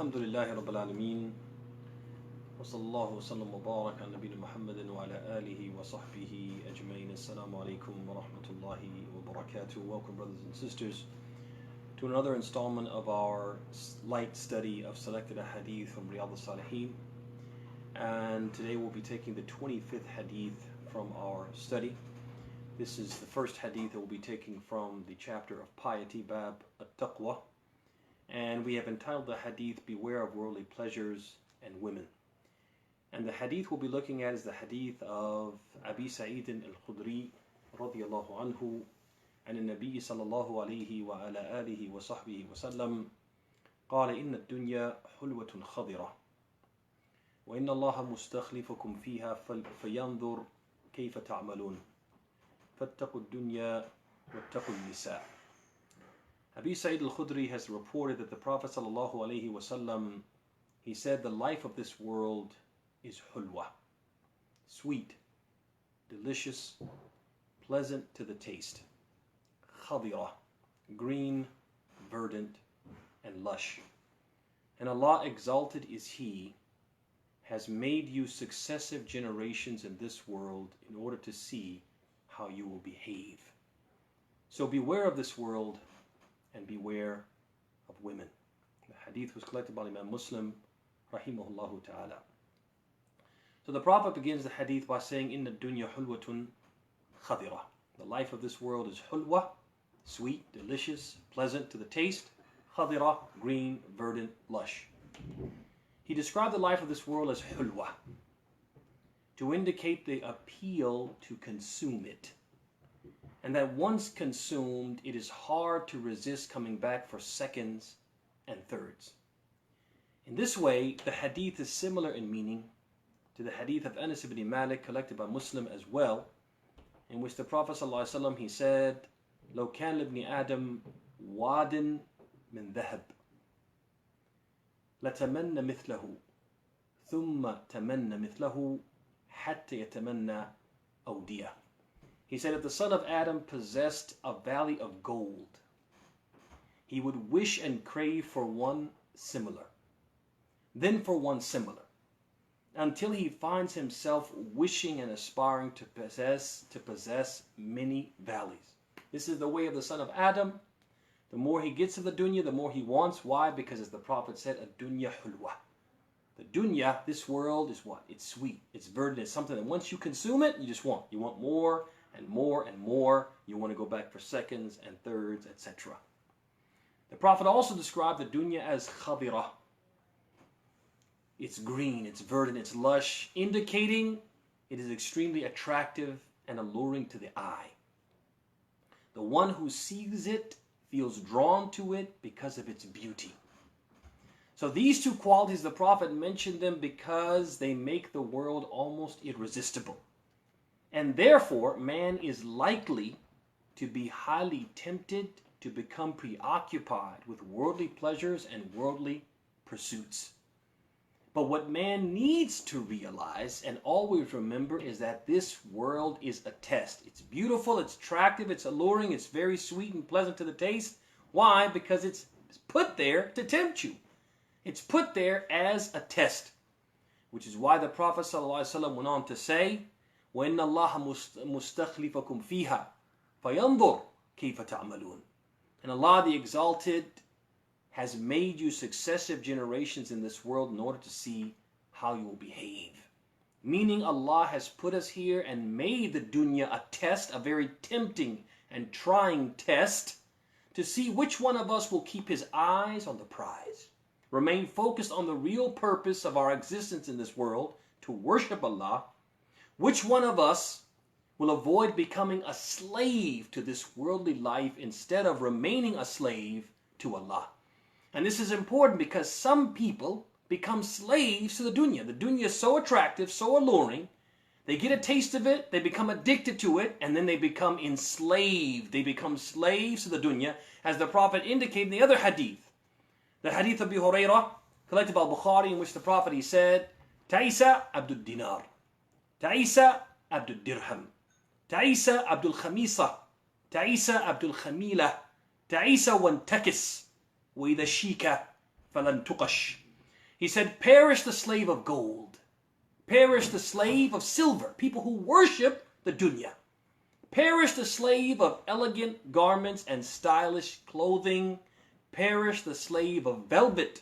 Alhamdulillahi Rabbil Alameen. Wa sallallahu wa sallam wa barak ala nabina Muhammadin wa ala alihi wa sahbihi ajmain. Assalamu alaikum wa rahmatullahi wa barakatuh. Welcome, brothers and sisters, to another installment of our light study of selected Ahadeeth from Riyaadus Saaliheen. And today we'll be taking the 25th Hadith from our study. This is the first Hadith that we'll be taking from the chapter of Piety, Bab At-Taqwa. And we have entitled the Hadith, Beware of Worldly Pleasures and Women. And the Hadith we'll be looking at is the Hadith of Abi Sa'id al-Khudri radiyallahu anhu عن النبي صلى الله عليه وعلى آله وصحبه وسلم قال إن الدنيا حلوة خضرة وإن الله مستخلفكم فيها فينظر كيف تعملون فاتقوا الدنيا واتقوا النساء. Abi Sa'id al-Khudri has reported that the Prophet sallallahu alaihi wasallam, he said, the life of this world is hulwa, sweet, delicious, pleasant to the taste, khadira, green, verdant, and lush. And Allah exalted is He, has made you successive generations in this world in order to see how you will behave. So beware of this world and beware of women. The hadith was collected by Imam Muslim, rahimahullahu ta'ala. So the Prophet begins the hadith by saying, Inna dunya hulwatun khadira. The life of this world is hulwa, sweet, delicious, pleasant to the taste, khadira, green, verdant, lush. He described the life of this world as hulwa, to indicate the appeal to consume it. And that once consumed, it is hard to resist coming back for seconds and thirds. In this way, the hadith is similar in meaning to the hadith of Anas ibn Malik, collected by Muslim as well, in which the Prophet ﷺ, he said, لو كان لابن آدم واد من ذهب لتمنى مثله ثم تمنى مثله حتى يتمنى أودية. He said, if the son of Adam possessed a valley of gold, he would wish and crave for one similar, then for one similar, until he finds himself wishing and aspiring to possess many valleys. This is the way of the son of Adam. The more he gets of the dunya, the more he wants. Why? Because as the Prophet said, ad-dunya hulwa. The dunya, this world, is what? It's sweet, it's verdant, it's something that once you consume it, you just want. You want more and more and more. You want to go back for seconds and thirds, etc. The Prophet also described the dunya as khadira. It's green, it's verdant, it's lush, indicating it is extremely attractive and alluring to the eye. The one who sees it feels drawn to it because of its beauty. So these two qualities, the Prophet mentioned them because they make the world almost irresistible. And therefore, man is likely to be highly tempted to become preoccupied with worldly pleasures and worldly pursuits. But what man needs to realize and always remember is that this world is a test. It's beautiful, it's attractive, it's alluring, it's very sweet and pleasant to the taste. Why? Because it's put there to tempt you. It's put there as a test. Which is why the Prophet ﷺ went on to say, وَإِنَّ اللَّهَ مُسْتَخْلِفَكُمْ فِيهَا فَيَنْظُرْ كَيْفَ تَعْمَلُونَ. And Allah the Exalted has made you successive generations in this world in order to see how you will behave. Meaning Allah has put us here and made the dunya a test, a very tempting and trying test, to see which one of us will keep his eyes on the prize, remain focused on the real purpose of our existence in this world, to worship Allah. Which one of us will avoid becoming a slave to this worldly life instead of remaining a slave to Allah? And this is important because some people become slaves to the dunya. The dunya is so attractive, so alluring. They get a taste of it, they become addicted to it, and then they become enslaved. They become slaves to the dunya, as the Prophet indicated in the other hadith. The hadith of Abu Hurairah, collected by Bukhari, in which the Prophet, he said, Ta'isa Abdul Dinar, Ta'isa Abdul Dirham, Ta'isa Abdul Khamisa, Ta'isa Abdul Khamila, Ta'isa Wantakis, وَإِذَا شِيكَ فَلَنْ تُقَشْ. He said, perish the slave of gold. Perish the slave of silver. People who worship the dunya. Perish the slave of elegant garments and stylish clothing. Perish the slave of velvet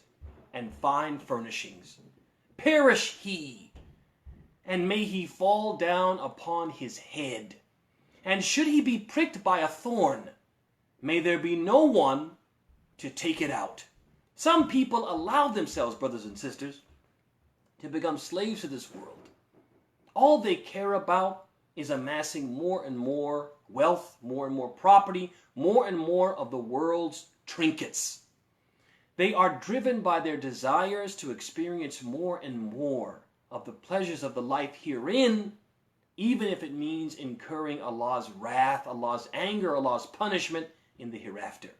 and fine furnishings. Perish he, and may he fall down upon his head. And should he be pricked by a thorn, may there be no one to take it out. Some people allow themselves, brothers and sisters, to become slaves to this world. All they care about is amassing more and more wealth, more and more property, more and more of the world's trinkets. They are driven by their desires to experience more and more of the pleasures of the life herein, even if it means incurring Allah's wrath, Allah's anger, Allah's punishment in the hereafter.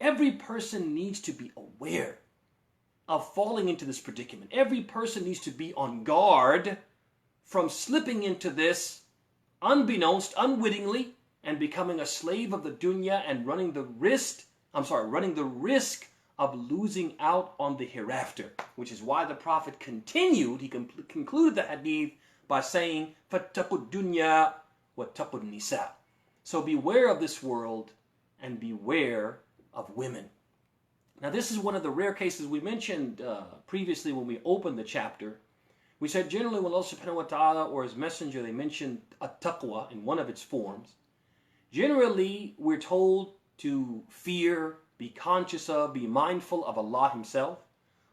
Every person needs to be aware of falling into this predicament. Every person needs to be on guard from slipping into this unbeknownst, unwittingly, and becoming a slave of the dunya and running the risk of losing out on the hereafter, which is why the Prophet continued, he concluded the hadith by saying, فَاتَّقُوا الدُّنْيَا وَاتَّقُوا النِّسَاء. So beware of this world and beware of women. Now this is one of the rare cases we mentioned previously when we opened the chapter. We said generally when Allah subhanahu wa ta'ala or His Messenger, they mentioned at-taqwa in one of its forms. Generally, we're told to fear, be conscious of, be mindful of Allah Himself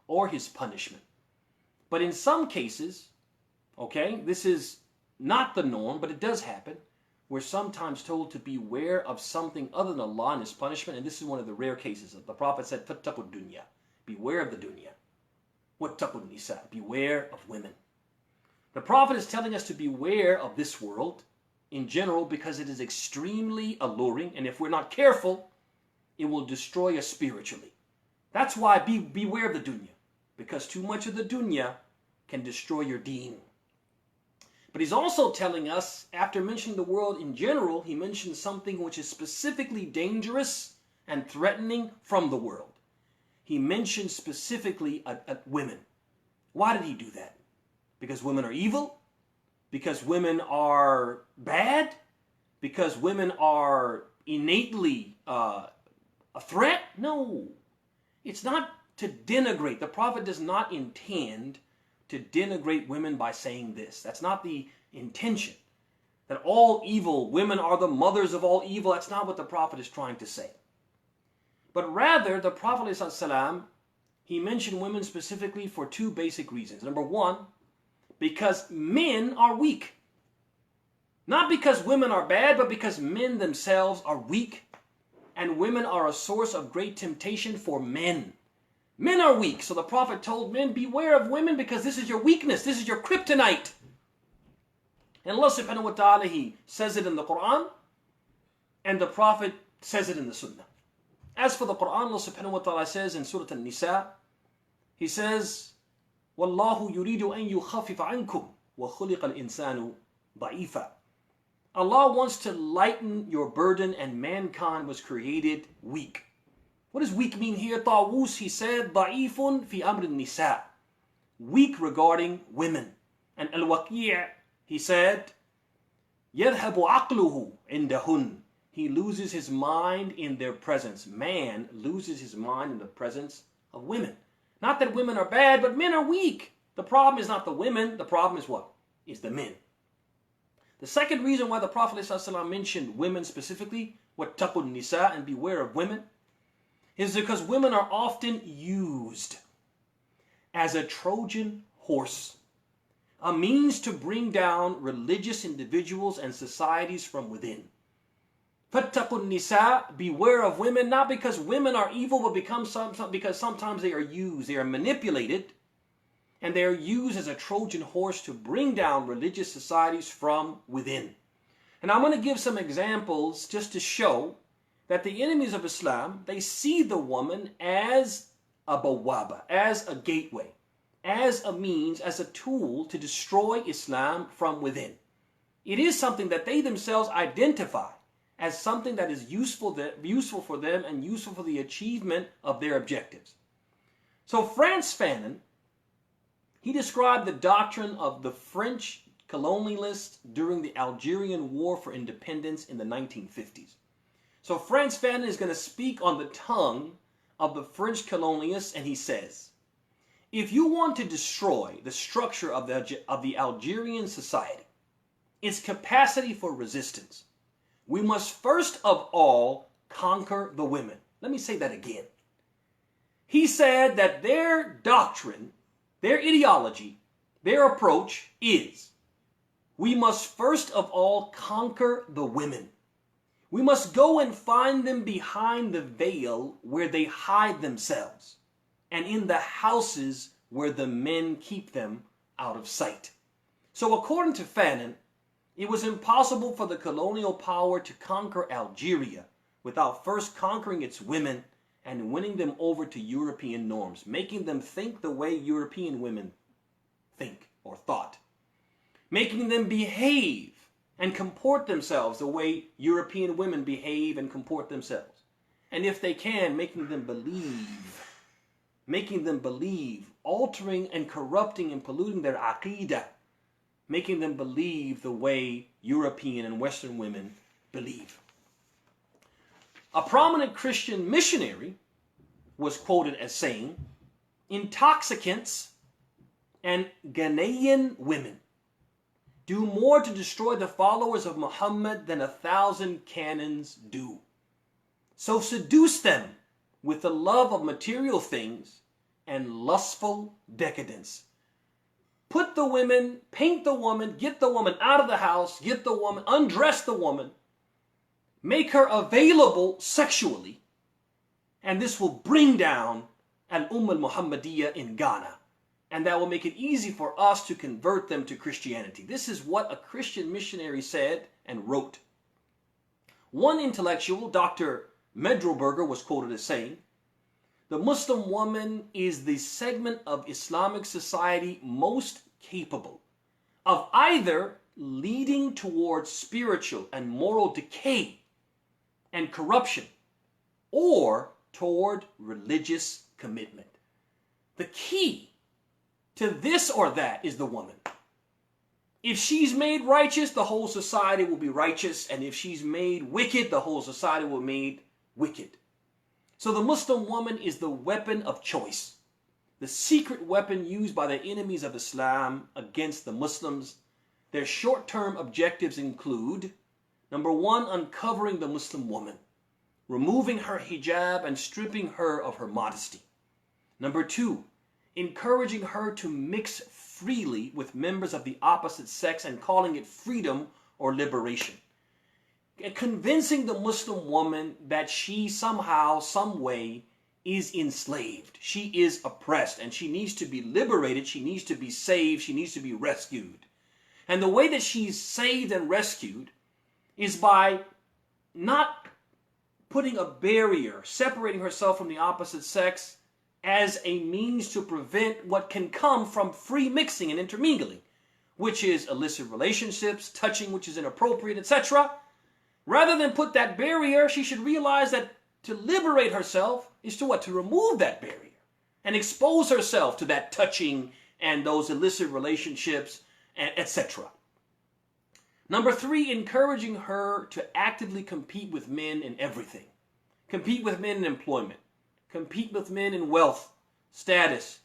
or His punishment. But in some cases, okay, this is not the norm, but it does happen. We're sometimes told to beware of something other than Allah and His punishment, and this is one of the rare cases. The Prophet said, فَاتَّقُوا الدُّنْيَا. Beware of the dunya. وَاتَّقُوا النِّسَاء. Beware of women. The Prophet is telling us to beware of this world in general because it is extremely alluring, and if we're not careful, it will destroy us spiritually. That's why beware of the dunya, because too much of the dunya can destroy your deen. But he's also telling us, after mentioning the world in general, he mentions something which is specifically dangerous and threatening from the world. He mentions specifically women. Why did he do that? Because women are evil? Because women are bad? Because women are innately a threat? No. It's not to denigrate. The Prophet does not intend to denigrate women by saying this. That's not the intention. That all evil, women are the mothers of all evil. That's not what the Prophet is trying to say. But rather, the Prophet ﷺ, he mentioned women specifically for two basic reasons. Number one, because men are weak. Not because women are bad, but because men themselves are weak. And women are a source of great temptation for men. Men are weak, so the Prophet told men, beware of women because this is your weakness, this is your kryptonite. And Allah subhanahu wa ta'ala, He says it in the Quran, and the Prophet says it in the Sunnah. As for the Quran, Allah subhanahu wa ta'ala says in Surah An-Nisa, He says, وَاللَّهُ يُرِيدُ أَن يُخَفِّفَ عَنْكُمْ وَخُلِقَ الْإِنسَانُ ضَعِيفًا. Allah wants to lighten your burden, and mankind was created weak. What does weak mean here? Tawus, he said, ضَعِيفٌ فِي أَمْرِ النِّسَاءِ. Weak regarding women. And Al-Waqi', he said, يَذْهَبُ عَقْلُهُ عِنْدَهُنْ. He loses his mind in their presence. Man loses his mind in the presence of women. Not that women are bad, but men are weak. The problem is not the women. The problem is what? Is the men. The second reason why the Prophet ﷺ mentioned women specifically, وَاتَّقُوا النِّسَاء, and beware of women, is because women are often used as a Trojan horse, a means to bring down religious individuals and societies from within. فَاتَّقُوا النِّسَاء, beware of women, not because women are evil, but because sometimes they are used, they are manipulated, and they are used as a Trojan horse to bring down religious societies from within. And I'm going to give some examples just to show that the enemies of Islam, they see the woman as a bawaba, as a gateway, as a means, as a tool to destroy Islam from within. It is something that they themselves identify as something that is useful for them and useful for the achievement of their objectives. So Frantz Fanon, He described the doctrine of the French colonialists during the Algerian War for Independence in the 1950s. So Frantz Fanon is going to speak on the tongue of the French colonialists, and he says, if you want to destroy the structure of the Algerian society, its capacity for resistance, we must first of all conquer the women. Let me say that again. He said that their doctrine, their ideology, their approach is, we must first of all conquer the women. We must go and find them behind the veil where they hide themselves, and in the houses where the men keep them out of sight. So according to Fanon, it was impossible for the colonial power to conquer Algeria without first conquering its women and winning them over to European norms, making them think the way European women think or thought, making them behave and comport themselves the way European women behave and comport themselves. And if they can, making them believe, altering and corrupting and polluting their aqidah, making them believe the way European and Western women believe. A prominent Christian missionary was quoted as saying, intoxicants and Ghanaian women do more to destroy the followers of Muhammad than 1,000 cannons do. So seduce them with the love of material things and lustful decadence. Put the women, paint the woman, get the woman out of the house, get the woman, undress the woman, make her available sexually, and this will bring down al-Muhammadiyya in Ghana. And that will make it easy for us to convert them to Christianity. This is what a Christian missionary said and wrote. One intellectual, Dr. Medroberger, was quoted as saying, the Muslim woman is the segment of Islamic society most capable of either leading towards spiritual and moral decay and corruption or toward religious commitment. The key to this or that is the woman. If she's made righteous, the whole society will be righteous. And if she's made wicked, the whole society will be made wicked. So the Muslim woman is the weapon of choice, the secret weapon used by the enemies of Islam against the Muslims. Their short-term objectives include, number one, uncovering the Muslim woman, removing her hijab and stripping her of her modesty. Number two, encouraging her to mix freely with members of the opposite sex and calling it freedom or liberation. Convincing the Muslim woman that she somehow, some way is enslaved. She is oppressed and she needs to be liberated. She needs to be saved. She needs to be rescued. And the way that she's saved and rescued is by not putting a barrier, separating herself from the opposite sex as a means to prevent what can come from free mixing and intermingling, which is illicit relationships, touching which is inappropriate, etc. Rather than put that barrier, she should realize that to liberate herself is to what? To remove that barrier and expose herself to that touching and those illicit relationships, etc. Number three, encouraging her to actively compete with men in everything. Compete with men in employment. Compete with men in wealth, status,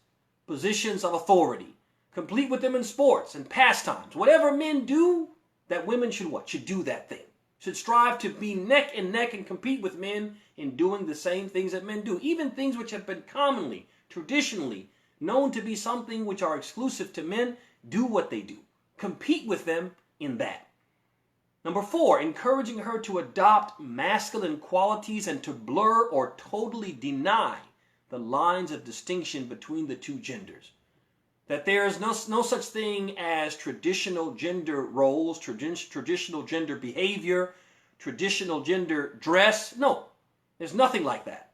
positions of authority. Compete with them in sports and pastimes. Whatever men do, that women should what? Should do that thing. Should strive to be neck and neck and compete with men in doing the same things that men do. Even things which have been commonly, traditionally, known to be something which are exclusive to men, do what they do. Compete with them in that. Number four, encouraging her to adopt masculine qualities and to blur or totally deny the lines of distinction between the two genders. That there is no such thing as traditional gender roles, traditional gender behavior, traditional gender dress. No, there's nothing like that.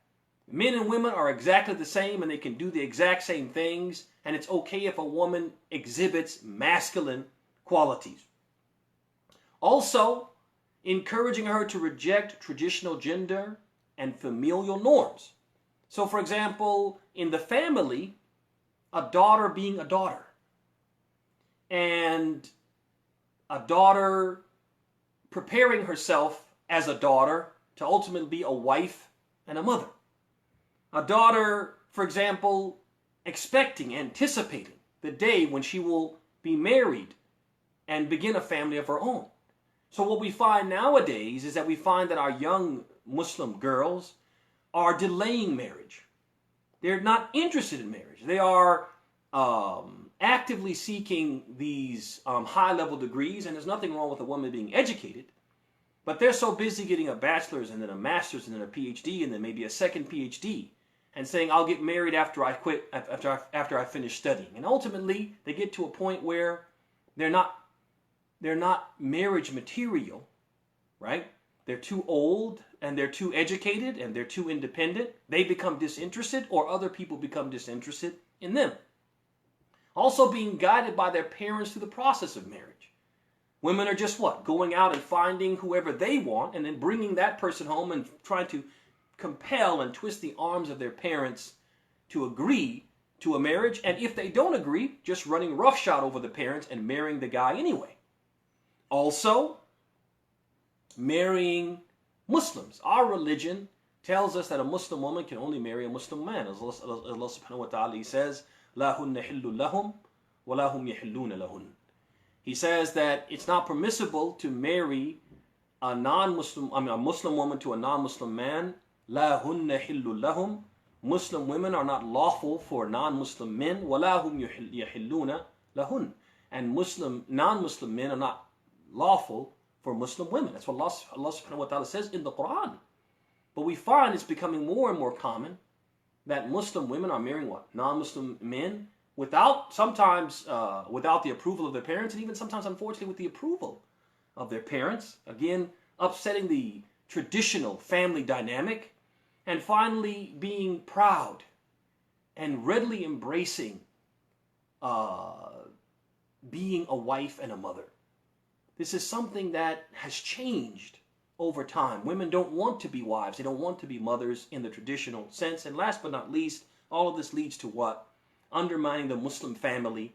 Men and women are exactly the same and they can do the exact same things, and it's okay if a woman exhibits masculine qualities. Also, encouraging her to reject traditional gender and familial norms. So, for example, in the family, a daughter being a daughter, and a daughter preparing herself as a daughter to ultimately be a wife and a mother. A daughter, for example, expecting, anticipating the day when she will be married and begin a family of her own. So what we find nowadays is that we find that our young Muslim girls are delaying marriage. They're not interested in marriage. They are actively seeking these high-level degrees, and there's nothing wrong with a woman being educated, but they're so busy getting a bachelor's and then a master's and then a PhD and then maybe a second PhD and saying, I'll get married after I quit, after I finish studying. And ultimately, they get to a point where they're not marriage material, right? They're too old and they're too educated and they're too independent. They become disinterested, or other people become disinterested in them. Also being guided by their parents through the process of marriage. Women are just what? Going out and finding whoever they want and then bringing that person home and trying to compel and twist the arms of their parents to agree to a marriage. And if they don't agree, just running roughshod over the parents and marrying the guy anyway. Also, marrying Muslims. Our religion tells us that a Muslim woman can only marry a Muslim man. As Allah subhanahu wa ta'ala says, لَا هُنَّ حِلٌّ لَهُمْ وَلَا هُمْ يَحِلُّونَ لَهُنَّ. He says that it's not permissible to marry a Muslim woman to a non-Muslim man. لَا هُنَّ حِلٌّ لَهُمْ. Muslim women are not lawful for non-Muslim men. وَلَا هُمْ يَحِلُّونَ لَهُنَّ. And non-Muslim men are not lawful for Muslim women. That's what Allah subhanahu wa ta'ala says in the Quran. But we find it's becoming more and more common that Muslim women are marrying what? Non-Muslim men sometimes without the approval of their parents, and even sometimes, unfortunately, with the approval of their parents. Again, upsetting the traditional family dynamic. And finally, being proud and readily embracing being a wife and a mother. This is something that has changed over time. Women don't want to be wives. They don't want to be mothers in the traditional sense. And last but not least, all of this leads to what? Undermining the Muslim family,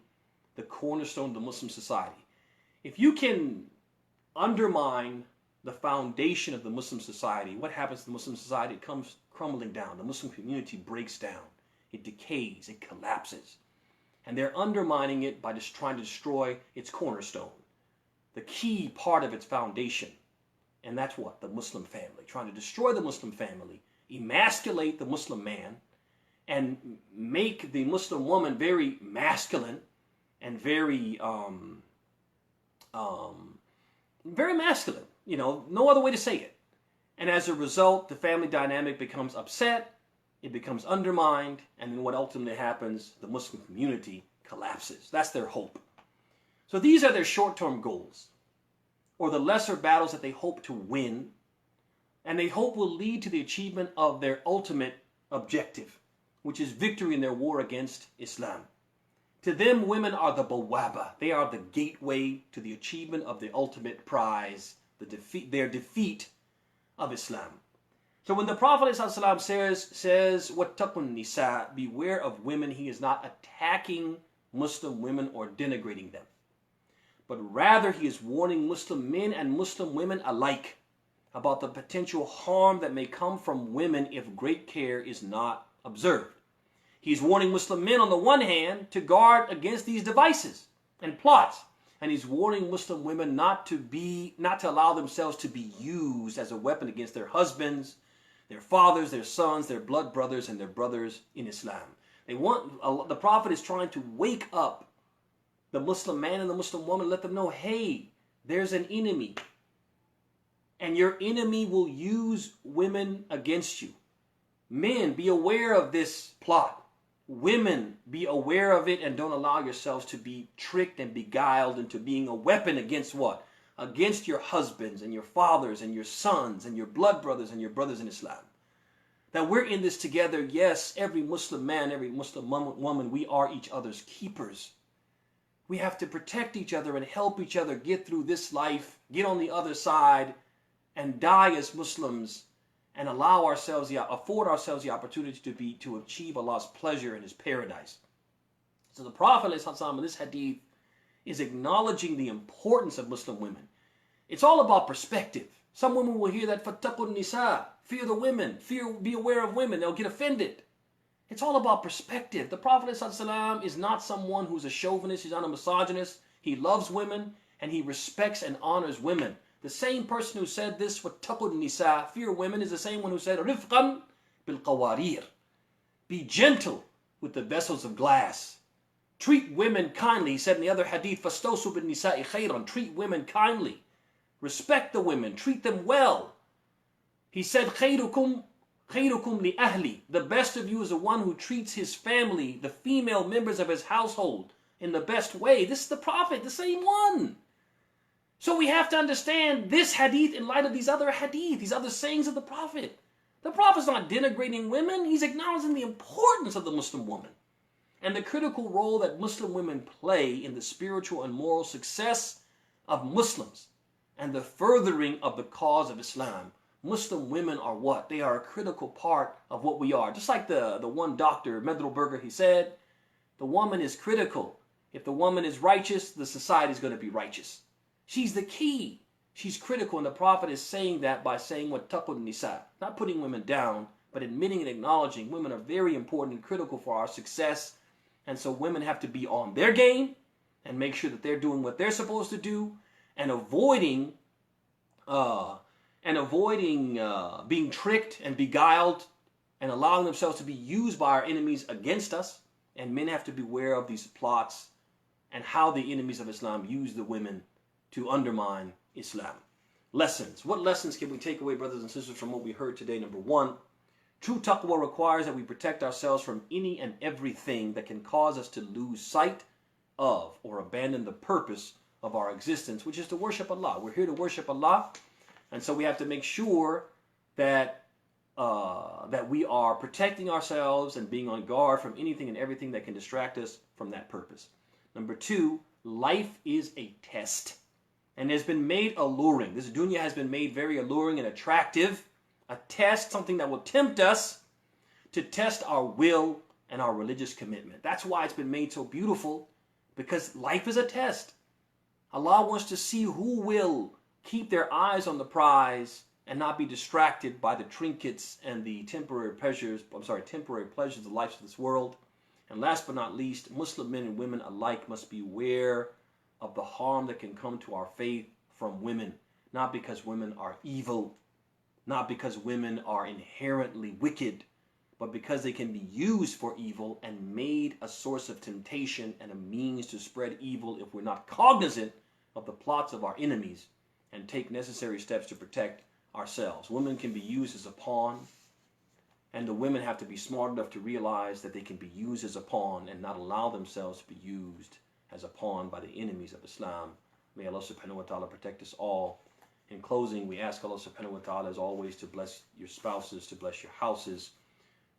the cornerstone of the Muslim society. If you can undermine the foundation of the Muslim society, what happens to the Muslim society? It comes crumbling down. The Muslim community breaks down. It decays. It collapses. And they're undermining it by just trying to destroy its cornerstone, the key part of its foundation. And that's what? The Muslim family. Trying to destroy the Muslim family, emasculate the Muslim man, and make the Muslim woman very masculine and very masculine. You know, no other way to say it. And as a result, the family dynamic becomes upset, it becomes undermined, and then what ultimately happens? The Muslim community collapses. That's their hope. So these are their short-term goals, or the lesser battles that they hope to win, and they hope will lead to the achievement of their ultimate objective, which is victory in their war against Islam. To them, women are the bawaba. They are the gateway to the achievement of the ultimate prize, their defeat of Islam. So when the Prophet ﷺ says, "Wattaqun nisa," beware of women, he is not attacking Muslim women or denigrating them, but rather he is warning Muslim men and Muslim women alike about the potential harm that may come from women if great care is not observed. He's warning Muslim men on the one hand to guard against these devices and plots, and he's warning Muslim women not to allow themselves to be used as a weapon against their husbands, their fathers, their sons, their blood brothers, and their brothers in Islam. The Prophet is trying to wake up the Muslim man and the Muslim woman, let them know, hey, there's an enemy, and your enemy will use women against you. Men, be aware of this plot. Women, be aware of it and don't allow yourselves to be tricked and beguiled into being a weapon against what? Against your husbands and your fathers and your sons and your blood brothers and your brothers in Islam. That we're in this together. Yes, every Muslim man, every Muslim woman, we are each other's keepers. We have to protect each other and help each other get through this life, get on the other side, and die as Muslims, and afford ourselves the opportunity to achieve Allah's pleasure in His paradise. So the Prophet ﷺ in this hadith is acknowledging the importance of Muslim women. It's all about perspective. Some women will hear that fattaqun nisa, fear the women, be aware of women, they'll get offended. It's all about perspective. The Prophet ﷺ is not someone who's a chauvinist, he's not a misogynist. He loves women and he respects and honors women. The same person who said this, fattaqun nisa, fear women, is the same one who said, rifqan bil qawarir. Be gentle with the vessels of glass. Treat women kindly. He said in the other hadith, fastawsu bin nisa'i khayran. Treat women kindly. Respect the women. Treat them well. He said, khayrukum li ahli. The best of you is the one who treats his family, the female members of his household, in the best way. This is the Prophet, the same one. So we have to understand this hadith in light of these other hadith, these other sayings of the Prophet. The Prophet's not denigrating women. He's acknowledging the importance of the Muslim woman and the critical role that Muslim women play in the spiritual and moral success of Muslims and the furthering of the cause of Islam. Muslim women are what? They are a critical part of what we are. Just like the one doctor, Medrelberger, he said, the woman is critical. If the woman is righteous, the society is going to be righteous. She's the key. She's critical, and the Prophet is saying that by saying what taqun nisa, not putting women down, but admitting and acknowledging women are very important and critical for our success. And so women have to be on their game and make sure that they're doing what they're supposed to do and avoiding being tricked and beguiled and allowing themselves to be used by our enemies against us. And men have to be aware of these plots and how the enemies of Islam use the women to undermine Islam. Lessons. What lessons can we take away, brothers and sisters, from what we heard today? Number one, true taqwa requires that we protect ourselves from any and everything that can cause us to lose sight of or abandon the purpose of our existence, which is to worship Allah. We're here to worship Allah, and so we have to make sure that that we are protecting ourselves and being on guard from anything and everything that can distract us from that purpose. Number two, life is a test, and has been made alluring. This dunya has been made very alluring and attractive. A test, something that will tempt us to test our will and our religious commitment. That's why it's been made so beautiful, because life is a test. Allah wants to see who will keep their eyes on the prize and not be distracted by the trinkets and the temporary pleasures of the life of this world. And last but not least, Muslim men and women alike must be aware of the harm that can come to our faith from women, not because women are evil, not because women are inherently wicked, but because they can be used for evil and made a source of temptation and a means to spread evil if we're not cognizant of the plots of our enemies and take necessary steps to protect ourselves. Women can be used as a pawn, and the women have to be smart enough to realize that they can be used as a pawn and not allow themselves to be used as a pawn by the enemies of Islam. May Allah subhanahu wa ta'ala protect us all. In closing, we ask Allah subhanahu wa ta'ala as always to bless your spouses, to bless your houses,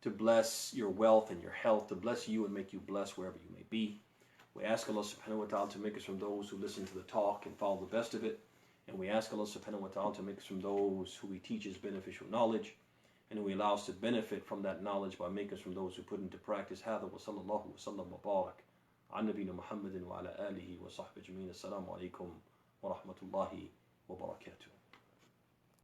to bless your wealth and your health, to bless you and make you blessed wherever you may be. We ask Allah subhanahu wa ta'ala to make us from those who listen to the talk and follow the best of it. And we ask Allah subhanahu wa ta'ala to make us from those who He teaches beneficial knowledge. And who He allows to benefit from that knowledge by making us from those who put into practice. Hada wa sallallahu wa sallam wa barak. An nabina Muhammadin wa ala alihi wa sahbihi ajmeen. Assalamu alaikum wa rahmatullahi wa barakatuh.